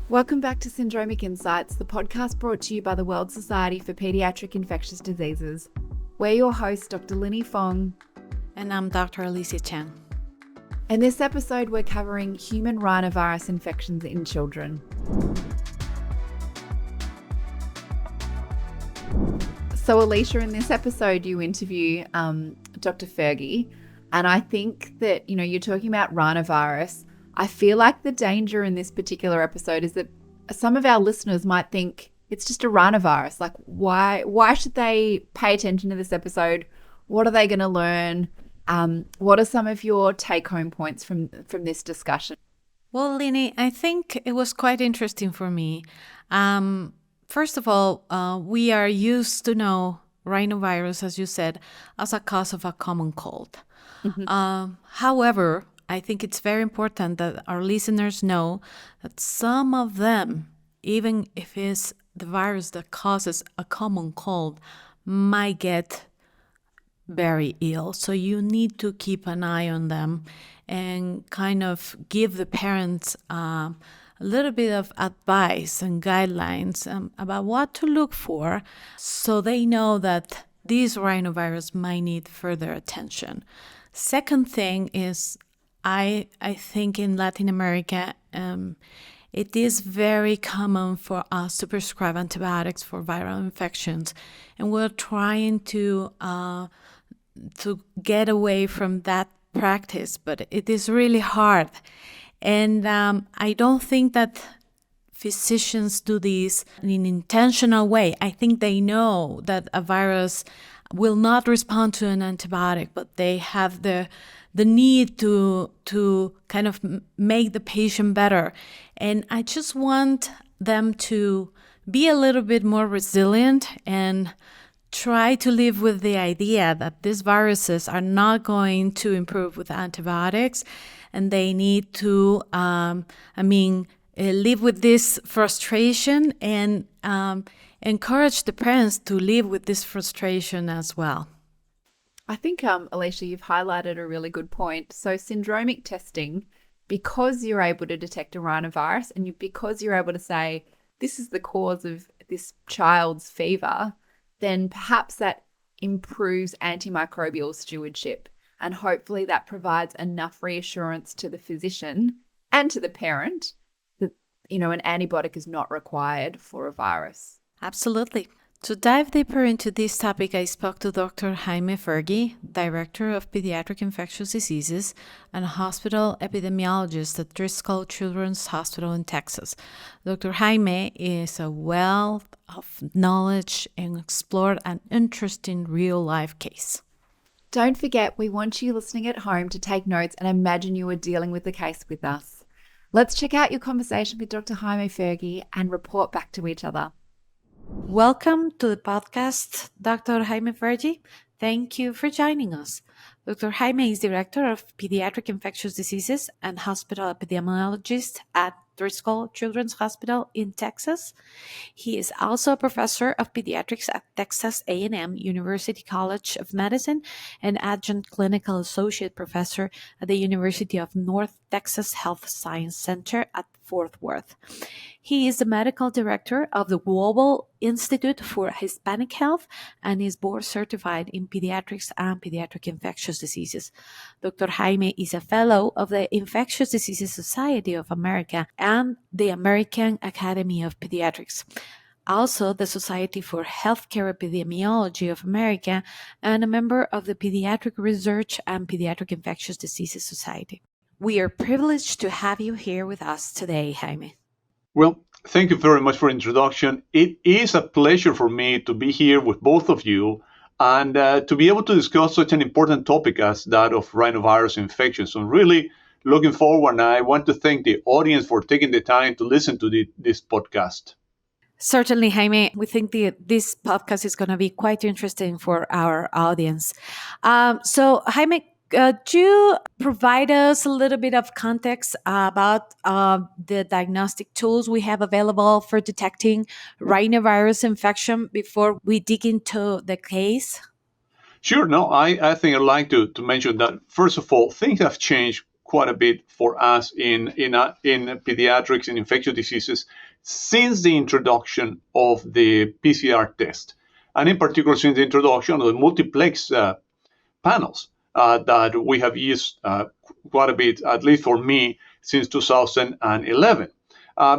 Welcome back to Syndromic Insights, the podcast brought to you by the World Society for Pediatric Infectious Diseases. We're your hosts, Dr. Linny Phuong. And I'm Dr. Alicia Chang. In this episode, we're covering human rhinovirus infections in children. So, Alicia, in this episode, you interview Dr. Fergie, and I think that, you're talking about rhinovirus. I feel like the danger in this particular episode is that some of our listeners might think it's just a rhinovirus. Like, why should they pay attention to this episode? What are they going to learn? What are some of your take-home points from this discussion? Well, Linny, I think it was quite interesting for me. First of all, we are used to know rhinovirus, as you said, as a cause of a common cold. Mm-hmm. However, I think it's very important that our listeners know that some of them, even if it's the virus that causes a common cold, might get very ill. So you need to keep an eye on them and kind of give the parents a little bit of advice and guidelines about what to look for so they know that this rhinovirus might need further attention. Second thing is, I think in Latin America, it is very common for us to prescribe antibiotics for viral infections, and we're trying to get away from that practice, but it is really hard. And I don't think that physicians do this in an intentional way. I think they know that a virus will not respond to an antibiotic, but they have the need to kind of make the patient better. And I just want them to be a little bit more resilient and try to live with the idea that these viruses are not going to improve with antibiotics, and they need to, live with this frustration and encourage the parents to live with this frustration as well. I think, Alicia, you've highlighted a really good point. So syndromic testing, because you're able to detect a rhinovirus and because you're able to say, this is the cause of this child's fever, then perhaps that improves antimicrobial stewardship. And hopefully that provides enough reassurance to the physician and to the parent that, an antibiotic is not required for a virus. Absolutely. To dive deeper into this topic, I spoke to Dr. Jaime Fergie, Director of Pediatric Infectious Diseases and hospital epidemiologist at Driscoll Children's Hospital in Texas. Dr. Jaime is a wealth of knowledge and explored an interesting real-life case. Don't forget, we want you listening at home to take notes and imagine you were dealing with the case with us. Let's check out your conversation with Dr. Jaime Fergie and report back to each other. Welcome to the podcast, Dr. Jaime Fergie. Thank you for joining us. Dr. Jaime is Director of Pediatric Infectious Diseases and Hospital Epidemiologist at Driscoll Children's Hospital in Texas. He is also a professor of pediatrics at Texas A&M University College of Medicine and adjunct clinical associate professor at the University of North Texas Health Science Center at Fort Worth. He is the medical director of the Global Institute for Hispanic Health and is board certified in pediatrics and pediatric infectious diseases. Dr. Jaime is a fellow of the Infectious Diseases Society of America and the American Academy of Pediatrics, also the Society for Healthcare Epidemiology of America, and a member of the Pediatric Research and Pediatric Infectious Diseases Society. We are privileged to have you here with us today, Jaime. Well, thank you very much for the introduction. It is a pleasure for me to be here with both of you and to be able to discuss such an important topic as that of rhinovirus infection. So I'm really looking forward, and I want to thank the audience for taking the time to listen to this podcast. Certainly, Jaime. We think this podcast is going to be quite interesting for our audience. So, Jaime, could you provide us a little bit of context about the diagnostic tools we have available for detecting rhinovirus infection before we dig into the case? Sure. No, I think I'd like to mention that, first of all, things have changed quite a bit for us in pediatrics and infectious diseases since the introduction of the PCR test, and in particular since the introduction of the multiplex panels that we have used quite a bit, at least for me, since 2011.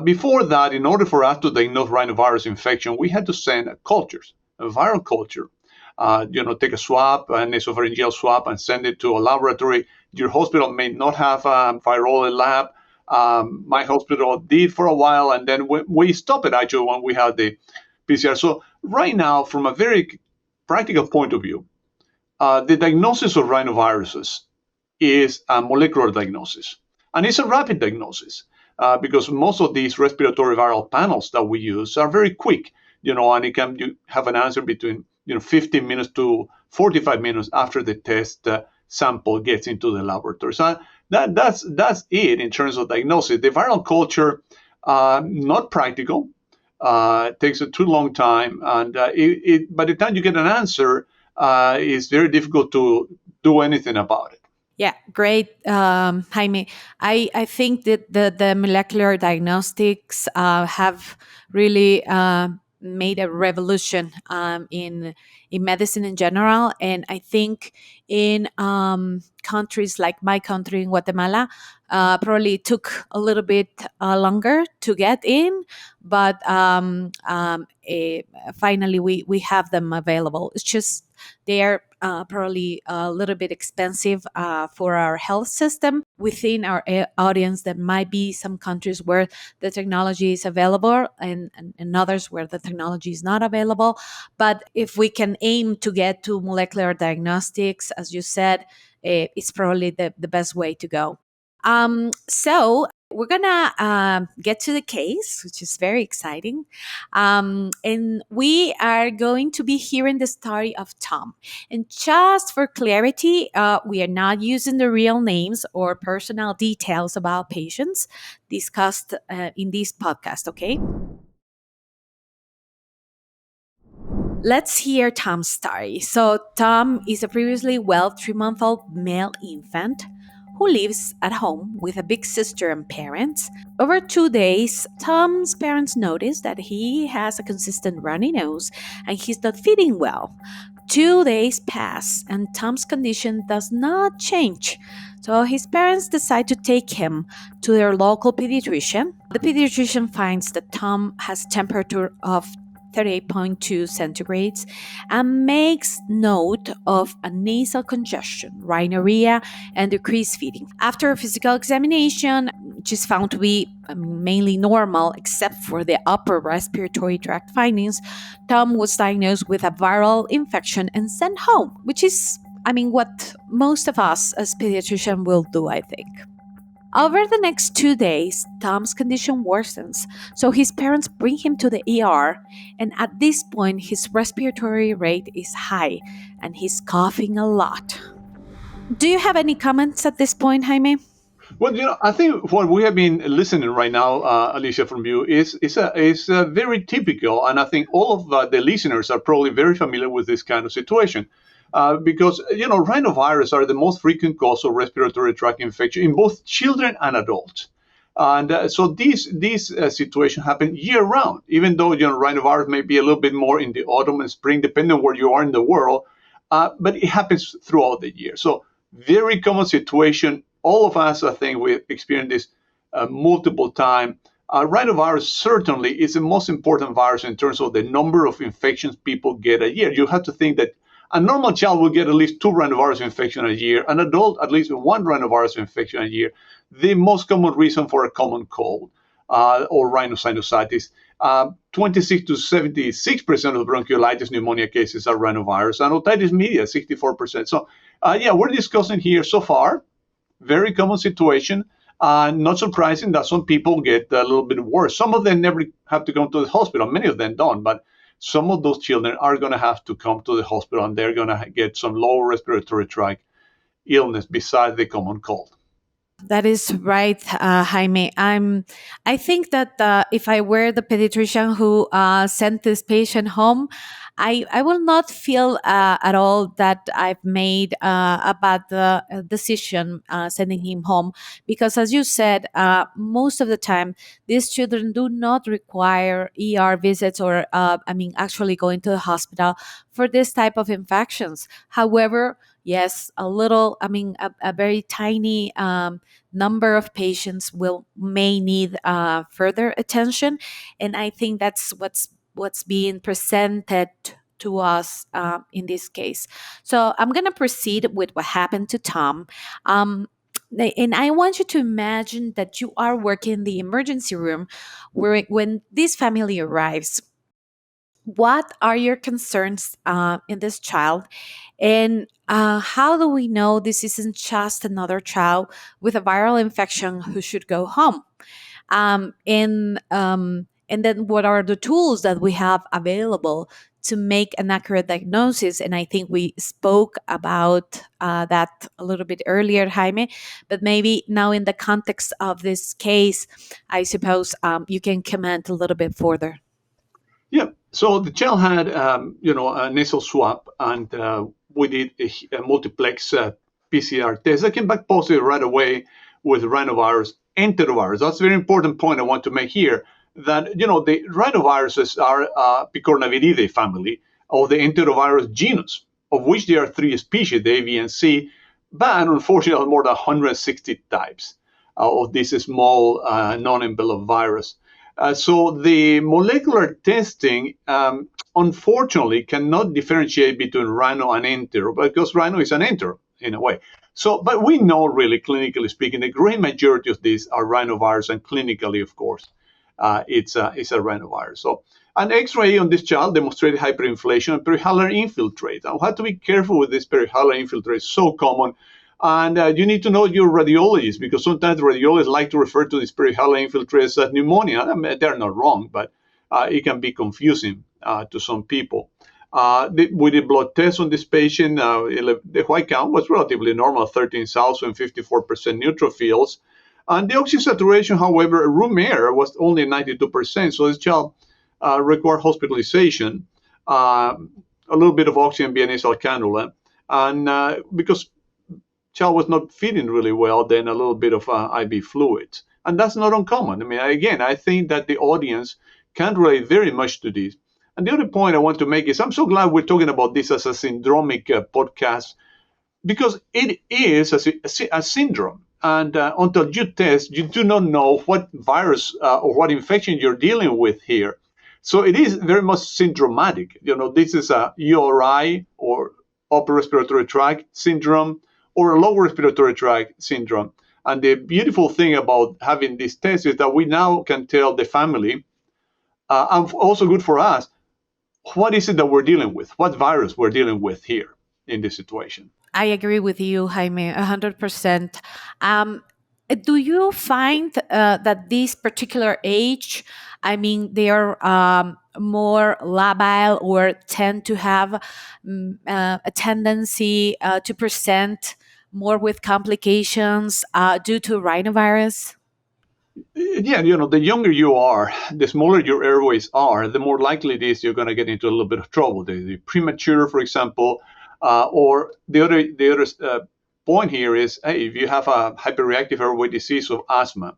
Before that, in order for us to diagnose rhinovirus infection, we had to send cultures, a viral culture. Take a swab, an nasopharyngeal swab, and send it to a laboratory. Your hospital may not have a virology lab. My hospital did for a while, and then we stopped it actually when we had the PCR. So right now, from a very practical point of view, the diagnosis of rhinoviruses is a molecular diagnosis, and it's a rapid diagnosis because most of these respiratory viral panels that we use are very quick, and you have an answer between 15 minutes to 45 minutes after the test sample gets into the laboratory. So that's it in terms of diagnosis. The viral culture, not practical, takes a too long time, and by the time you get an answer, it's very difficult to do anything about it. Yeah, great, Jaime. I think that the molecular diagnostics have really made a revolution in medicine in general, and I think in countries like my country, in Guatemala, probably took a little bit longer to get in, but finally we have them available. It's just they are probably a little bit expensive for our health system. Within our audience, there might be some countries where the technology is available and others where the technology is not available. But if we can aim to get to molecular diagnostics, as you said, it's probably the best way to go. So we're gonna get to the case, which is very exciting, and we are going to be hearing the story of Tom. And just for clarity, we are not using the real names or personal details about patients discussed in this podcast. Okay. Let's hear Tom's story. So Tom is a previously well 3-month-old male infant who lives at home with a big sister and parents. Over 2 days, Tom's parents notice that he has a consistent runny nose and he's not feeding well. 2 days pass and Tom's condition does not change. So his parents decide to take him to their local pediatrician. The pediatrician finds that Tom has temperature of 38.2 centigrades and makes note of a nasal congestion, rhinorrhea, and decreased feeding. After a physical examination, which is found to be mainly normal except for the upper respiratory tract findings, Tom was diagnosed with a viral infection and sent home, which is, what most of us as pediatricians will do, I think. Over the next 2 days, Tom's condition worsens, so his parents bring him to the ER, and at this point, his respiratory rate is high, and he's coughing a lot. Do you have any comments at this point, Jaime? Well, I think what we have been listening right now, Alicia, from you is very typical, and I think all of the listeners are probably very familiar with this kind of situation. Because rhinovirus are the most frequent cause of respiratory tract infection in both children and adults, and so these situations happen year round. Even though rhinovirus may be a little bit more in the autumn and spring, depending on where you are in the world, but it happens throughout the year. So very common situation. All of us, I think, we experienced this multiple times. Rhinovirus certainly is the most important virus in terms of the number of infections people get a year. You have to think that a normal child will get at least 2 rhinovirus infections a year. An adult, at least 1 rhinovirus infection a year. The most common reason for a common cold or rhinosinusitis. 26 to 76% of bronchiolitis pneumonia cases are rhinovirus, and otitis media, 64%. So, we're discussing here so far very common situation. Not surprising that some people get a little bit worse. Some of them never have to go to the hospital. Many of them don't, but some of those children are going to have to come to the hospital, and they're going to get some lower respiratory tract illness besides the common cold. That is right, Jaime. I think that if I were the pediatrician who sent this patient home, I will not feel at all that I've made a bad decision sending him home, because, as you said, most of the time these children do not require ER visits or, actually going to the hospital for this type of infections. However, yes, a very tiny number of patients may need further attention, and I think that's what's being presented to us in this case. So I'm going to proceed with what happened to Tom. Um, and I want you to imagine that you are working in the emergency room when this family arrives. What are your concerns in this child? And how do we know this isn't just another child with a viral infection who should go home? And then what are the tools that we have available to make an accurate diagnosis? And I think we spoke about that a little bit earlier, Jaime, but maybe now in the context of this case, I suppose you can comment a little bit further. Yeah. So the child had, a nasal swab, and we did a multiplex PCR test. I came back positive right away with rhinovirus, enterovirus. That's a very important point I want to make here. That the rhinoviruses are Picornaviridae family of the enterovirus genus, of which there are three species, the A, B, and C. But unfortunately, more than 160 types of this small non-enveloped virus. So the molecular testing, unfortunately, cannot differentiate between rhino and entero, because rhino is an entero in a way. So, but we know, really, clinically speaking, the great majority of these are rhinovirus, and clinically, of course, it's a rhinovirus. So, an X-ray on this child demonstrated hyperinflation and perihalar infiltrate. Now, we have to be careful with this perihalar infiltrate; it's so common. And you need to know your radiologist, because sometimes radiologists like to refer to these perihalar infiltrates as pneumonia. I mean, they're not wrong, but it can be confusing to some people. We did blood tests on this patient. The white count was relatively normal, 13,000, 54% neutrophils. And the oxygen saturation, however, room air was only 92%. So this child required hospitalization, a little bit of oxygen via nasal cannula. And because child was not feeding really well, then a little bit of IV fluids. And that's not uncommon. I mean, again, I think that the audience can relate very much to this. And the other point I want to make is I'm so glad we're talking about this as a syndromic podcast, because it is a syndrome. And until you test, you do not know what virus or what infection you're dealing with here. So it is very much syndromatic. This is a URI, or upper respiratory tract syndrome, or a lower respiratory tract syndrome. And the beautiful thing about having this test is that we now can tell the family, and also good for us, what is it that we're dealing with, what virus we're dealing with here in this situation. I agree with you, Jaime, 100%. Do you find that this particular age, they are more labile, or tend to have a tendency to present more with complications due to rhinovirus? Yeah, the younger you are, the smaller your airways are, the more likely it is you're going to get into a little bit of trouble. The premature, for example, or the other point here is, hey, if you have a hyperreactive airway disease of asthma,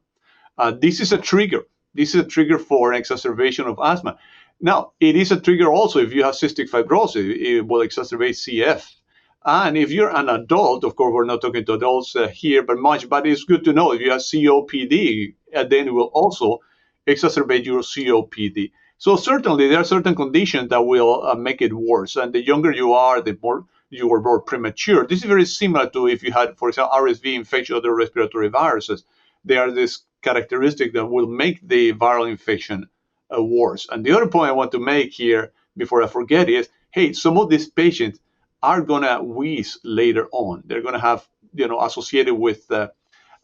this is a trigger. This is a trigger for an exacerbation of asthma. Now, it is a trigger also if you have cystic fibrosis. It will exacerbate CF. And if you're an adult, of course, we're not talking to adults here, but it's good to know if you have COPD, then it will also exacerbate your COPD. So certainly there are certain conditions that will make it worse. And the younger you are, the more you are more premature. This is very similar to if you had, for example, RSV infection or other respiratory viruses. There are this characteristic that will make the viral infection worse. And the other point I want to make here before I forget is, hey, some of these patients are going to wheeze later on. They're going to have, associated with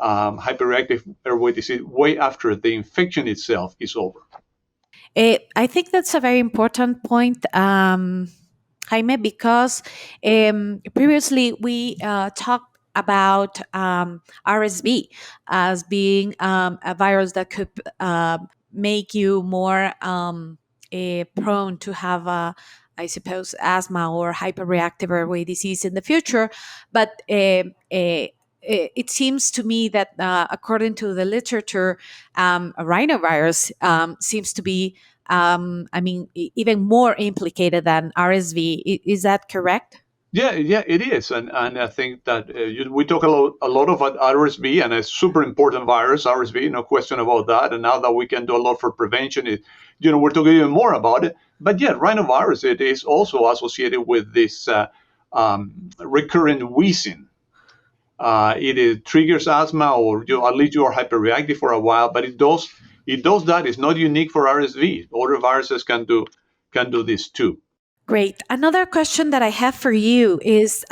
hyperreactive airway disease way after the infection itself is over. I think that's a very important point, Jaime, because previously we talked about RSV as being a virus that could make you more prone to have I suppose, asthma or hyperreactive airway disease in the future. But it seems to me that according to the literature, rhinovirus seems to be, even more implicated than RSV. Is that correct? Yeah, it is, and I think that we talk a lot about RSV, and a super important virus, RSV, no question about that. And now that we can do a lot for prevention, we're talking even more about it. But yeah, rhinovirus, it is also associated with this recurrent wheezing. It triggers asthma, or at least you are hyperreactive for a while. But it does that. It's not unique for RSV. Other viruses can do this too. Great. Another question that I have for you is,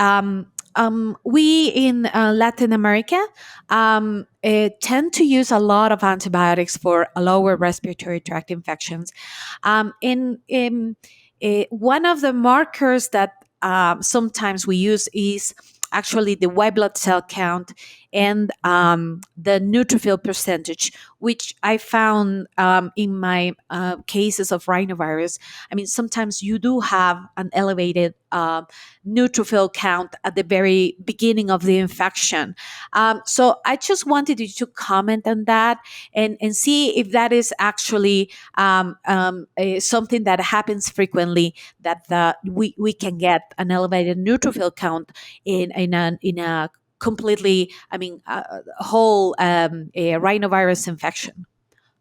we in Latin America tend to use a lot of antibiotics for lower respiratory tract infections. One of the markers that sometimes we use is actually the white blood cell count and the neutrophil percentage, which I found in my cases of rhinovirus. I mean, sometimes you do have an elevated neutrophil count at the very beginning of the infection. So I just wanted you to comment on that and see if that is actually something that happens frequently, that we can get an elevated neutrophil count in a completely, whole a rhinovirus infection.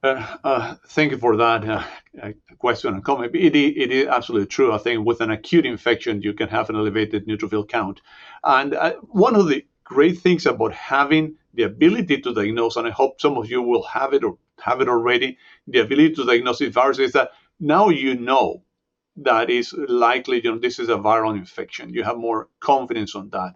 Thank you for that question and comment. It is absolutely true. I think with an acute infection, you can have an elevated neutrophil count. And one of the great things about having the ability to diagnose, and I hope some of you will have it or have it already, the ability to diagnose this virus, is that now you know that is likely, this is a viral infection. You have more confidence on that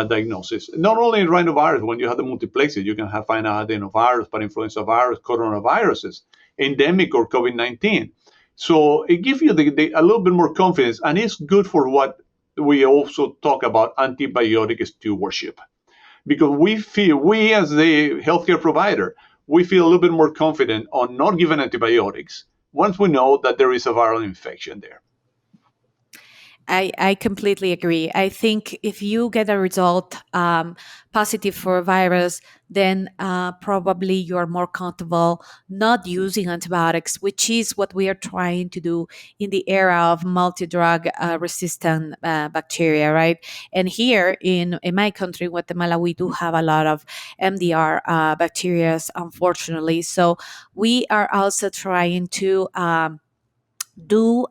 diagnosis. Not only in rhinovirus, when you have the multiplexes, you can find adenovirus, parainfluenza virus, coronaviruses, endemic or COVID-19. So it gives you a little bit more confidence, and it's good for what we also talk about, antibiotic stewardship. Because we as the healthcare provider, we feel a little bit more confident on not giving antibiotics once we know that there is a viral infection there. I completely agree. I think if you get a result positive for a virus, then probably you're more comfortable not using antibiotics, which is what we are trying to do in the era of multi-drug resistant bacteria, right? And here in my country, Guatemala, we do have a lot of MDR bacteria, unfortunately. So we are also trying to do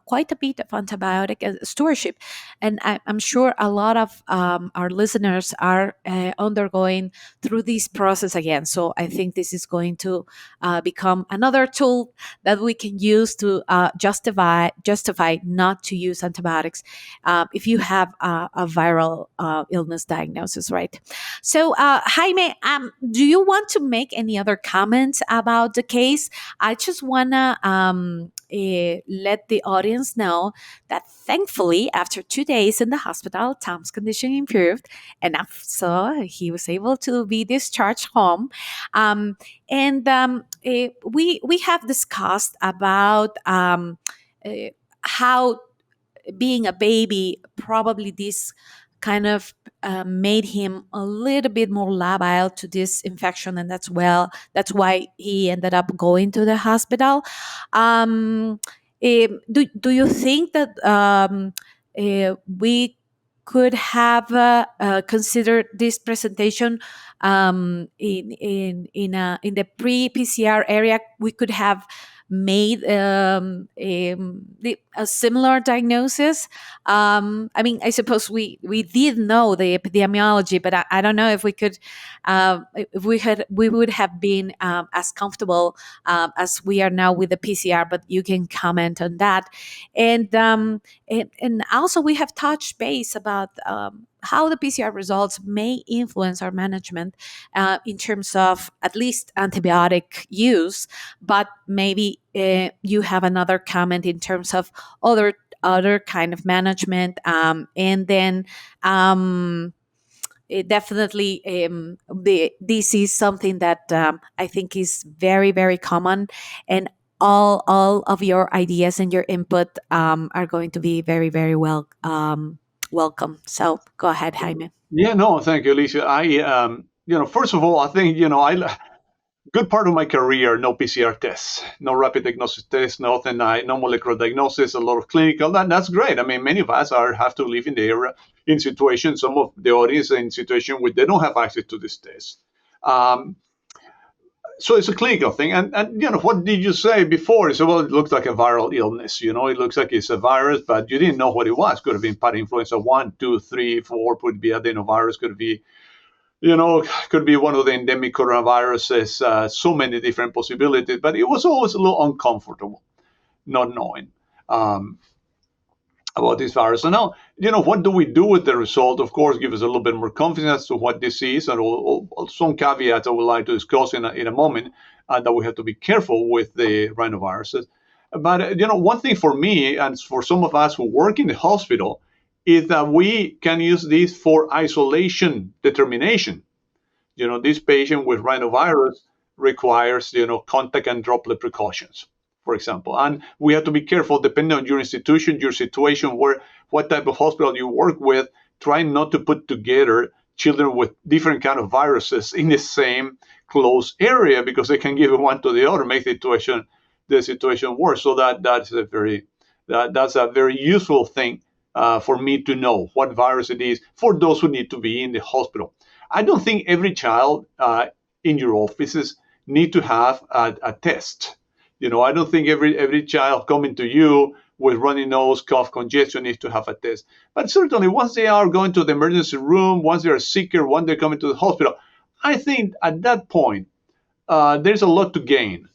quite a bit of antibiotic stewardship. And I'm sure a lot of our listeners are undergoing through this process again. So I think this is going to become another tool that we can use to justify not to use antibiotics if you have a viral illness diagnosis, right? So Jaime, do you want to make any other comments about the case? I just want to let the audience know that thankfully, after 2 days in the hospital, Tom's condition improved, and so he was able to be discharged home. We have discussed about how being a baby, probably this kind of made him a little bit more labile to this infection, and that's why he ended up going to the hospital. Do you think that we could have considered this presentation in the pre-PCR area? We could have made a similar diagnosis. I suppose we did know the epidemiology, but I don't know if we could, we would have been as comfortable as we are now with the PCR. But you can comment on that, and also we have touched base about how the PCR results may influence our management in terms of at least antibiotic use, but maybe you have another comment in terms of other kind of management, and then definitely this is something that I think is very, very common, and all of your ideas and your input are going to be very, very welcome. So go ahead, Jaime. Yeah, no, thank you, Alicia. First of all, I think, good part of my career, no PCR tests, no rapid diagnostic tests, nothing, no molecular diagnosis, a lot of clinical. That's great. I mean, many of us have to live in the area, in situations, some of the audience in situation where they don't have access to this test. So it's a clinical thing. And what did you say before? You said, well, it looks like a viral illness. It looks like it's a virus, but you didn't know what it was. Could have been parainfluenza 1, 2, 3, 4, could be adenovirus, could be could be one of the endemic coronaviruses, so many different possibilities, but it was always a little uncomfortable not knowing about this virus. So now, what do we do with the result? Of course, give us a little bit more confidence to what this is, and some caveats I would like to discuss in a moment, that we have to be careful with the rhinoviruses. But, one thing for me and for some of us who work in the hospital is that we can use this for isolation determination. This patient with rhinovirus requires, contact and droplet precautions, for example. And we have to be careful, depending on your institution, your situation, what type of hospital you work with, trying not to put together children with different kind of viruses in the same close area, because they can give one to the other, make the situation worse. So that's a very useful thing for me to know what virus it is for those who need to be in the hospital. I don't think every child in your offices need to have a test. I don't think every child coming to you with runny nose, cough, congestion needs to have a test. But certainly once they are going to the emergency room, once they are sicker, once they're coming to the hospital, I think at that point, there's a lot to gain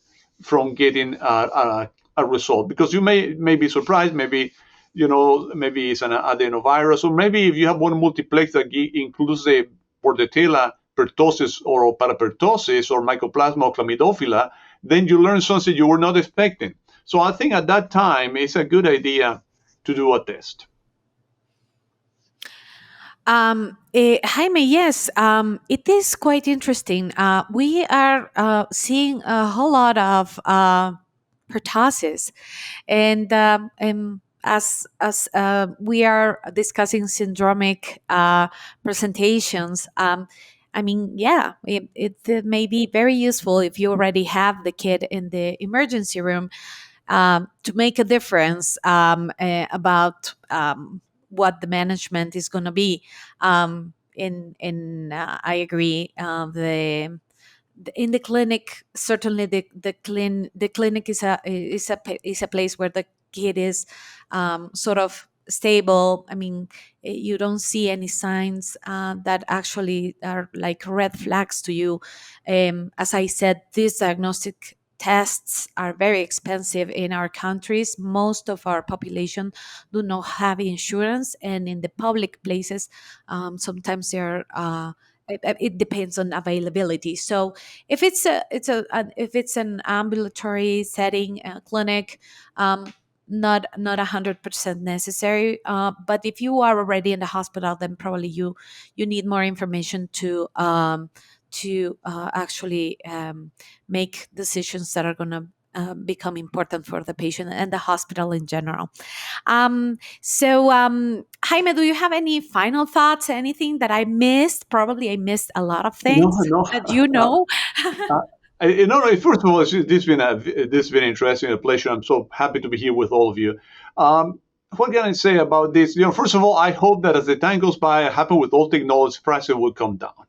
from getting a result, because you may be surprised, maybe it's an adenovirus, or maybe if you have one multiplex that includes the Bordetella pertussis or parapertussis or Mycoplasma or Chlamydophila, then you learn something you were not expecting. So I think at that time, it's a good idea to do a test. Jaime, yes, it is quite interesting. We are seeing a whole lot of pertussis, and as we are discussing syndromic presentations, I mean, yeah, it may be very useful if you already have the kid in the emergency room to make a difference about what the management is going to be. I agree. In the clinic, certainly the clinic is a place where the kid is sort of stable. I mean, you don't see any signs that actually are like red flags to you. As I said, these diagnostic tests are very expensive in our countries. Most of our population do not have insurance, and in the public places, sometimes they're it depends on availability. So if it's an ambulatory setting, clinic, not 100% necessary. But if you are already in the hospital, then probably you need more information to actually make decisions that are going to become important for the patient and the hospital in general. So, Jaime, do you have any final thoughts? Anything that I missed? Probably I missed a lot of things. No. That you know. First of all, this has been interesting, a pleasure. I'm so happy to be here with all of you. What can I say about this? First of all, I hope that as the time goes by, I happen with all technology, prices will come down.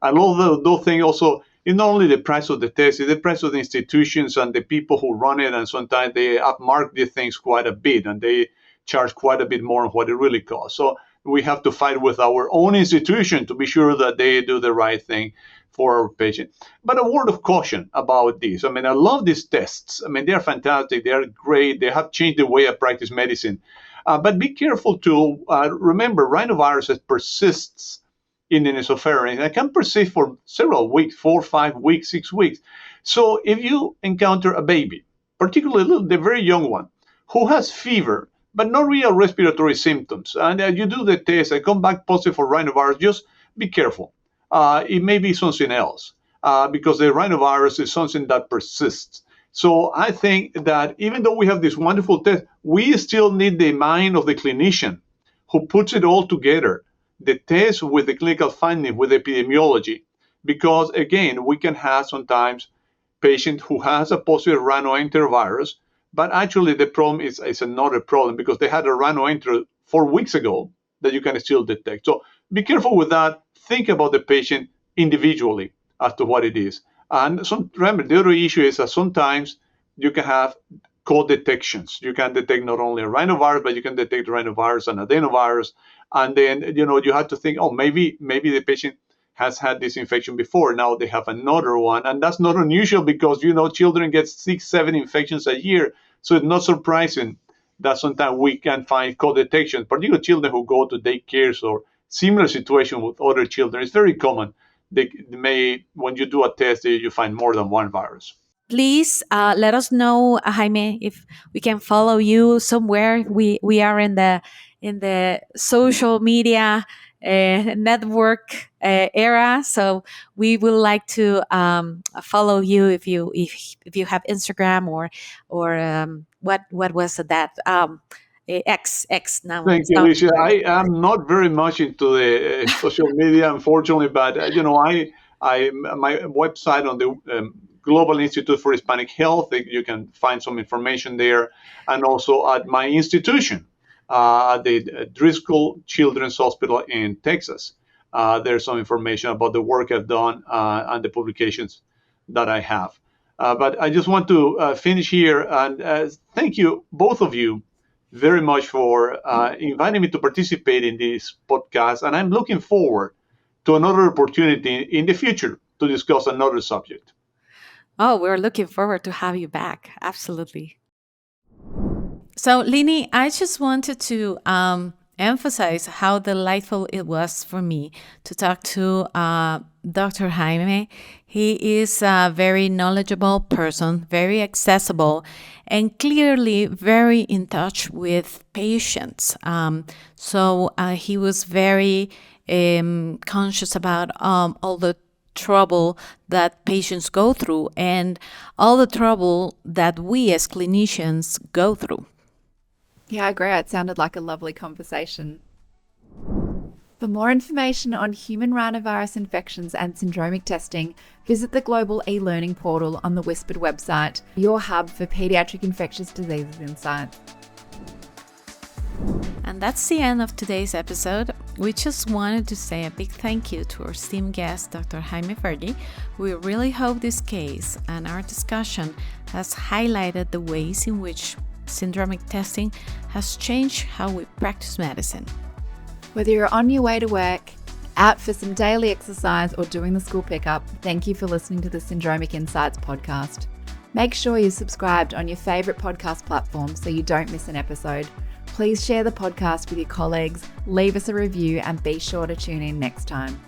And all those things also, it's not only the price of the test, it's the price of the institutions and the people who run it. And sometimes they upmark these things quite a bit, and they charge quite a bit more than what it really costs. So we have to fight with our own institution to be sure that they do the right thing for our patient. But a word of caution about this. I mean, I love these tests. I mean, they're fantastic. They're great. They have changed the way I practice medicine. But be careful to remember, rhinovirus persists in the nasopharynx. It can persist for several weeks, 4, 5 weeks, 6 weeks. So if you encounter a baby, particularly the very young one, who has fever, but no real respiratory symptoms, and you do the test and come back positive for rhinovirus, just be careful. It may be something else, because the rhinovirus is something that persists. So I think that even though we have this wonderful test, we still need the mind of the clinician who puts it all together, the test with the clinical finding, with epidemiology. Because again, we can have sometimes patient who has a positive rhinoenterovirus, but actually the problem is another problem because they had a rhinoenter 4 weeks ago that you can still detect. So be careful with that. Think about the patient individually as to what it is. And remember, the other issue is that sometimes you can have co-detections. You can detect not only a rhinovirus, but you can detect rhinovirus and adenovirus. And then, you have to think, oh, maybe the patient has had this infection before. Now they have another one. And that's not unusual because, children get 6-7 infections a year. So it's not surprising that sometimes we can find co-detection, particularly children who go to daycares or similar situation with other children. It's very common. When you do a test, you find more than one virus. Please let us know, Jaime, if we can follow you somewhere. We are in the social media network era, so we would like to follow you if you have Instagram or what was that X now. Thank you, Alicia. I am not very much into the social media, unfortunately, but my website on the Global Institute for Hispanic Health, you can find some information there, and also at my institution, the Driscoll Children's Hospital in Texas. There's some information about the work I've done and the publications that I have. But I just want to finish here and thank you, both of you, very much for inviting me to participate in this podcast. And I'm looking forward to another opportunity in the future to discuss another subject. Oh, we're looking forward to have you back. Absolutely. So, Linny, I just wanted to emphasize how delightful it was for me to talk to Dr. Jaime. He is a very knowledgeable person, very accessible, and clearly very in touch with patients. So he was very conscious about all the trouble that patients go through and all the trouble that we as clinicians go through. Yeah, I agree. It sounded like a lovely conversation. For more information on human rhinovirus infections and syndromic testing, visit the global e-learning portal on the WSPID website, your hub for pediatric infectious diseases insights. And that's the end of today's episode. We just wanted to say a big thank you to our esteemed guest, Dr. Jaime Fergie. We really hope this case and our discussion has highlighted the ways in which syndromic testing has changed how we practice medicine. Whether you're on your way to work, out for some daily exercise, or doing the school pickup, thank you for listening to the Syndromic Insights podcast. Make sure you're subscribed on your favourite podcast platform so you don't miss an episode. Please share the podcast with your colleagues, leave us a review, and be sure to tune in next time.